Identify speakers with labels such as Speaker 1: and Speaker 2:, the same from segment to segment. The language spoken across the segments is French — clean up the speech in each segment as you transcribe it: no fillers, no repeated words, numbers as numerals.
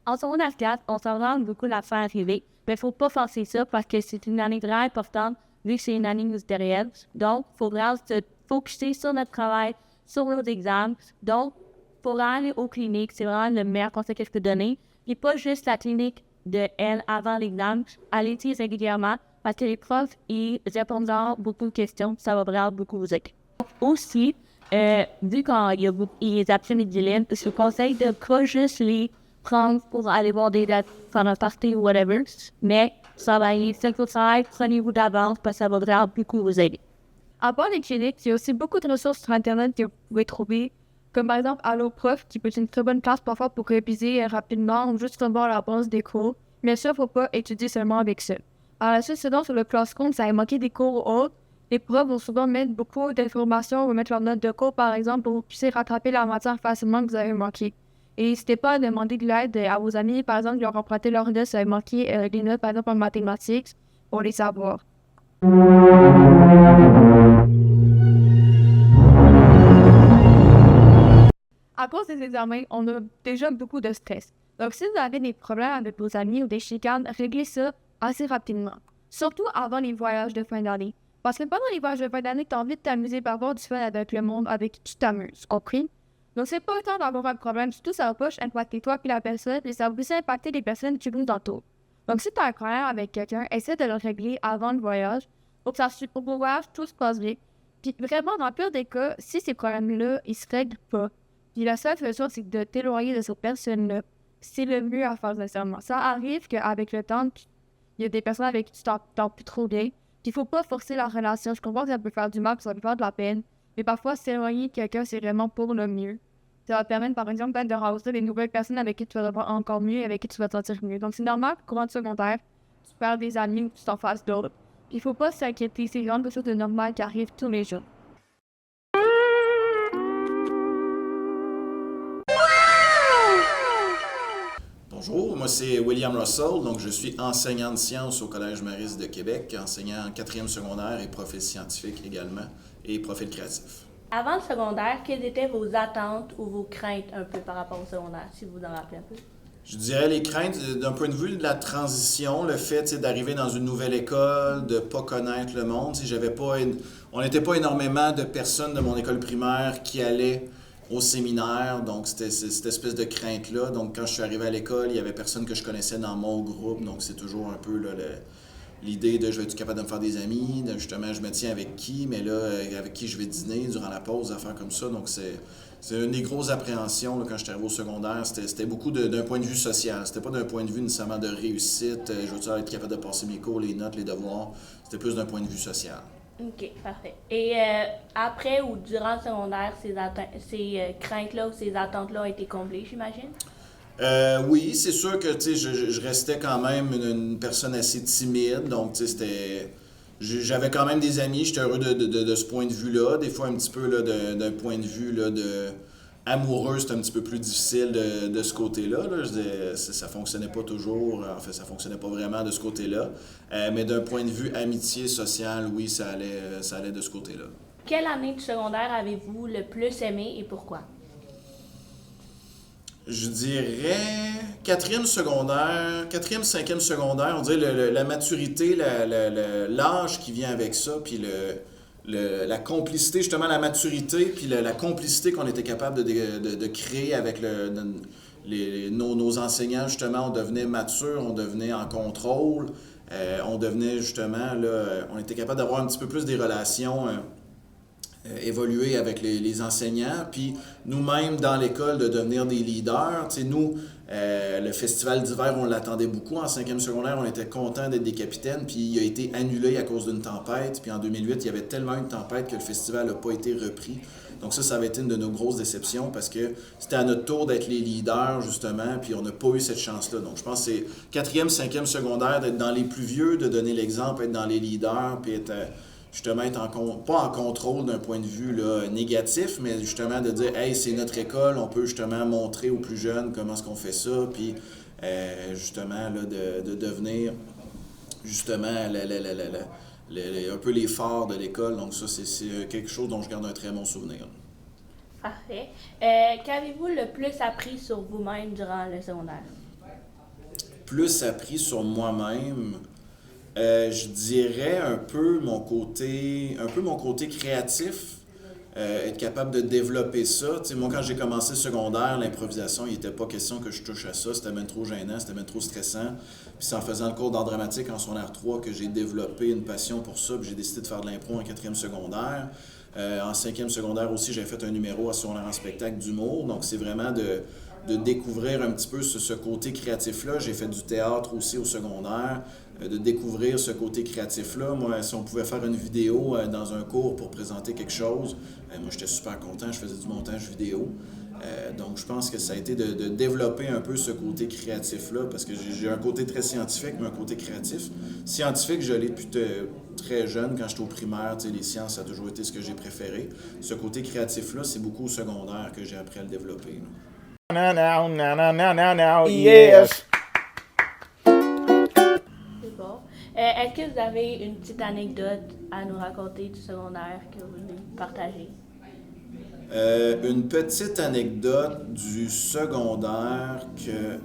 Speaker 1: En secondaire 4, on s'en beaucoup la fin arriver, mais il ne faut pas forcer ça parce que c'est une année très importante vu que c'est une année ministérielle. Donc, il faudra se focusser sur notre travail, sur nos examens. Donc, pour aller aux cliniques, c'est vraiment le meilleur conseil que je peux donner. Puis pas juste la clinique de elle avant l'examen, allez-y régulièrement parce que les profs, ils répondront beaucoup de questions, ça va vraiment beaucoup vous aider. Aussi, vu qu'ils apprennent les dilemmes, je vous conseille de pas juste les prendre pour aller voir des dates, faire un party ou whatever, mais travailler 5 au travail, prenez-vous d'avance parce que ça va vraiment beaucoup vous aider.
Speaker 2: À part les cliniques, il y a aussi beaucoup de ressources sur Internet que vous pouvez trouver, comme par exemple AlloProf, qui peut être une très bonne place parfois pour réviser rapidement ou juste revoir la base des cours. Mais ça, il ne faut pas étudier seulement avec ça. Par la suite, sinon, sur le Classroom, ça a manqué des cours ou autres. Les profs vont souvent mettre beaucoup d'informations ou mettre leurs notes de cours, par exemple, pour que vous puissiez rattraper la matière facilement que vous avez manqué. Et n'hésitez pas à demander de l'aide à vos amis, par exemple, qui leur emprunté leurs notes, si vous avez manqué des notes, par exemple, en mathématiques, pour les savoir. À cause des examens, on a déjà beaucoup de stress. Donc, si vous avez des problèmes avec vos amis ou des chicanes, réglez ça assez rapidement. Surtout avant les voyages de fin d'année. Parce que pendant les voyages de fin d'année, tu as envie de t'amuser par avoir du fun avec le monde avec qui tu t'amuses. Compris? Donc, c'est pas le temps d'avoir un problème. Surtout, ça va pas impacter toi et la personne, et ça va aussi impacter les personnes qui vous entourent. Donc, si tu as un problème avec quelqu'un, essaie de le régler avant le voyage pour que pour le voyage, tout se passe bien. Puis vraiment, dans le pire des cas, si ces problèmes-là, ils se règlent pas, puis la seule chose, c'est de t'éloigner de cette personne-là. C'est le mieux à faire nécessairement. Ça arrive qu'avec le temps, il y a des personnes avec qui tu t'entends plus trop bien. Puis il faut pas forcer la relation. Je comprends que ça peut faire du mal, que ça peut faire de la peine. Mais parfois, s'éloigner de quelqu'un, c'est vraiment pour le mieux. Ça va te permettre, par exemple, peut-être de rencontrer des nouvelles personnes avec qui tu vas avoir encore mieux et avec qui tu vas te sentir mieux. Donc, c'est normal que courant de secondaire, tu perds des amis ou que tu t'en fasses d'autres. Puis il faut pas s'inquiéter. C'est vraiment quelque chose de normal qui arrive tous les jours.
Speaker 3: Bonjour, moi c'est William Russell, donc je suis enseignant de sciences au Collège Maristes de Québec, enseignant en 4e secondaire et profil scientifique également, et profil créatif.
Speaker 1: Avant le secondaire, quelles étaient vos attentes ou vos craintes un peu par rapport au secondaire, si vous en rappelez un peu?
Speaker 3: Je dirais les craintes d'un point de vue de la transition, le fait d'arriver dans une nouvelle école, de ne pas connaître le monde. On n'était pas énormément de personnes de mon école primaire qui allaient au séminaire, donc c'était cette espèce de crainte-là. Donc quand je suis arrivé à l'école, il n'y avait personne que je connaissais dans mon groupe, donc c'est toujours un peu là, l'idée de je vais être capable de me faire des amis, de, justement je me tiens avec qui, mais là avec qui je vais dîner durant la pause, des affaires comme ça. Donc c'est une des grosses appréhensions là, quand je suis arrivé au secondaire. C'était beaucoup d'un point de vue social. C'était pas d'un point de vue nécessairement de réussite. Je veux être capable de passer mes cours, les notes, les devoirs. C'était plus d'un point de vue social.
Speaker 1: OK, parfait. Et après ou durant le secondaire, ces craintes-là ou ces attentes-là ont été comblées, j'imagine?
Speaker 3: Oui, c'est sûr que je restais quand même une personne assez timide, donc j'avais quand même des amis, j'étais heureux de ce point de vue-là. Des fois, un petit peu là, d'un point de vue là, amoureux, c'est un petit peu plus difficile de ce côté-là. Là. Je disais, ça fonctionnait pas toujours, en fait, ça fonctionnait pas vraiment de ce côté-là. Mais d'un point de vue amitié, sociale, oui, ça allait de ce côté-là.
Speaker 1: Quelle année du secondaire avez-vous le plus aimé et pourquoi?
Speaker 3: Je dirais quatrième secondaire, quatrième, cinquième secondaire, on dirait la maturité, l'âge qui vient avec ça, puis la complicité, justement la maturité, puis la complicité qu'on était capable de créer avec nos enseignants, justement, on devenait mature, on devenait en contrôle, on devenait justement, là, on était capable d'avoir un petit peu plus des relations évoluer avec les enseignants, puis nous-mêmes dans l'école de devenir des leaders. Tu sais, nous, le festival d'hiver, on l'attendait beaucoup. En cinquième secondaire, on était contents d'être des capitaines, puis il a été annulé à cause d'une tempête. Puis en 2008, il y avait tellement une tempête que le festival n'a pas été repris. Donc ça avait été une de nos grosses déceptions parce que c'était à notre tour d'être les leaders, justement, puis on n'a pas eu cette chance-là. Donc je pense que c'est quatrième, cinquième secondaire, d'être dans les plus vieux, de donner l'exemple, être dans les leaders, puis être... justement être pas en contrôle d'un point de vue là, négatif, mais justement de dire « Hey, c'est notre école, on peut justement montrer aux plus jeunes comment est-ce qu'on fait ça », puis justement là, de devenir justement un peu les phares de l'école. Donc ça, c'est quelque chose dont je garde un très bon souvenir.
Speaker 1: Parfait. Qu'avez-vous le plus appris sur vous-même durant le secondaire?
Speaker 3: Plus appris sur moi-même... je dirais un peu mon côté créatif, être capable de développer ça. Tu sais, moi, quand j'ai commencé le secondaire, l'improvisation, il n'était pas question que je touche à ça. C'était même trop gênant, c'était même trop stressant. Puis c'est en faisant le cours d'art dramatique en secondaire 3 que j'ai développé une passion pour ça. Puis j'ai décidé de faire de l'impro en quatrième secondaire. En cinquième secondaire aussi, j'ai fait un numéro à secondaire en spectacle d'humour. Donc c'est vraiment de découvrir un petit peu ce côté créatif-là. J'ai fait du théâtre aussi au secondaire, de découvrir ce côté créatif-là. Moi, si on pouvait faire une vidéo dans un cours pour présenter quelque chose, moi, j'étais super content, je faisais du montage vidéo. Donc, je pense que ça a été de développer un peu ce côté créatif-là, parce que j'ai un côté très scientifique, mais un côté créatif. Scientifique, je l'ai depuis très jeune, quand j'étais au primaire, tu sais, les sciences, ça a toujours été ce que j'ai préféré. Ce côté créatif-là, c'est beaucoup au secondaire que j'ai appris à le développer.
Speaker 4: Yes.
Speaker 1: C'est bon. Est-ce que vous avez une petite anecdote à nous raconter du secondaire que vous voulez partager?
Speaker 3: Une petite anecdote du secondaire que...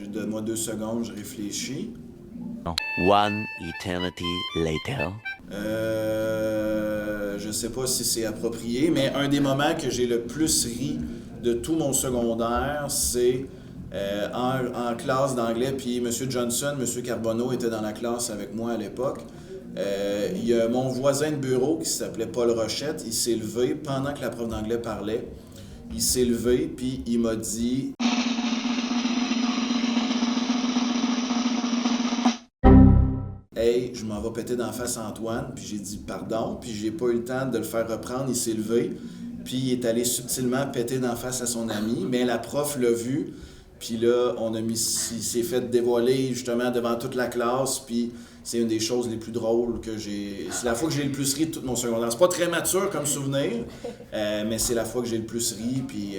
Speaker 3: donne-moi 2 secondes, je réfléchis.
Speaker 4: One eternity later.
Speaker 3: Je sais pas si c'est approprié, mais un des moments que j'ai le plus ri de tout mon secondaire, c'est en classe d'anglais, puis M. Johnson, M. Carbonneau était dans la classe avec moi à l'époque. Il y a mon voisin de bureau qui s'appelait Paul Rochette, il s'est levé pendant que la prof d'anglais parlait. Il s'est levé, puis il m'a dit... Hey, je m'en vais péter d'en face à Antoine, puis j'ai dit pardon, puis j'ai pas eu le temps de le faire reprendre, il s'est levé, puis il est allé subtilement péter d'en face à son ami, mais la prof l'a vu, puis là, il s'est fait dévoiler justement devant toute la classe, puis c'est une des choses les plus drôles que j'ai... C'est la fois que j'ai le plus ri de tout mon secondaire. C'est pas très mature comme souvenir, mais c'est la fois que j'ai le plus ri, puis...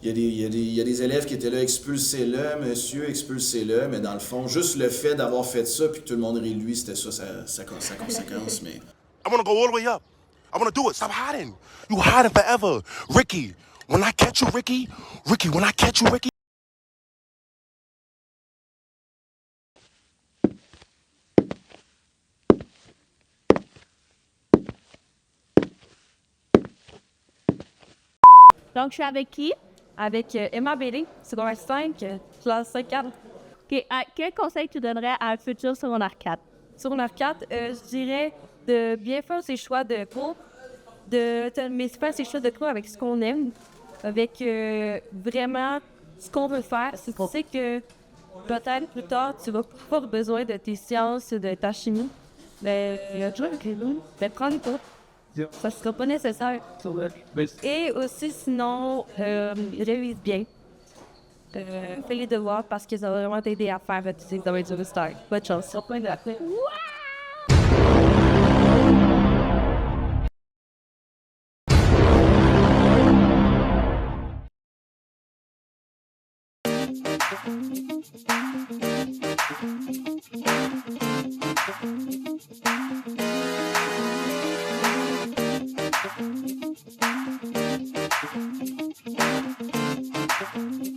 Speaker 3: Il y a des élèves qui étaient là, expulsez-le, monsieur, expulsez-le, mais dans le fond, juste le fait d'avoir fait ça, puis que tout le monde rit de lui, c'était ça sa conséquence, mais...
Speaker 5: I want to go all the way up. I want to do it. Stop hiding. You hiding forever. Ricky, when I catch you, Ricky, when I catch you, Ricky.
Speaker 1: Donc, je suis avec qui?
Speaker 2: Avec Emma Bailey, secondaire 5, classe 5-4.
Speaker 1: OK. Quel conseil tu donnerais à un futur secondaire 4?
Speaker 2: Secondaire 4, je dirais de bien faire ses choix de cours, mais faire ses choix de cours avec ce qu'on aime, avec vraiment ce qu'on veut faire. Si tu sais que peut-être plus tard, tu vas pas avoir besoin de tes sciences, de ta chimie, mais prends les cours. Ça ne sera pas nécessaire. Et aussi, sinon, révise bien. Fais les devoirs parce que ça va vraiment t'aider à faire tes examens du master. Bonne chance.
Speaker 5: Wow.
Speaker 3: Bye.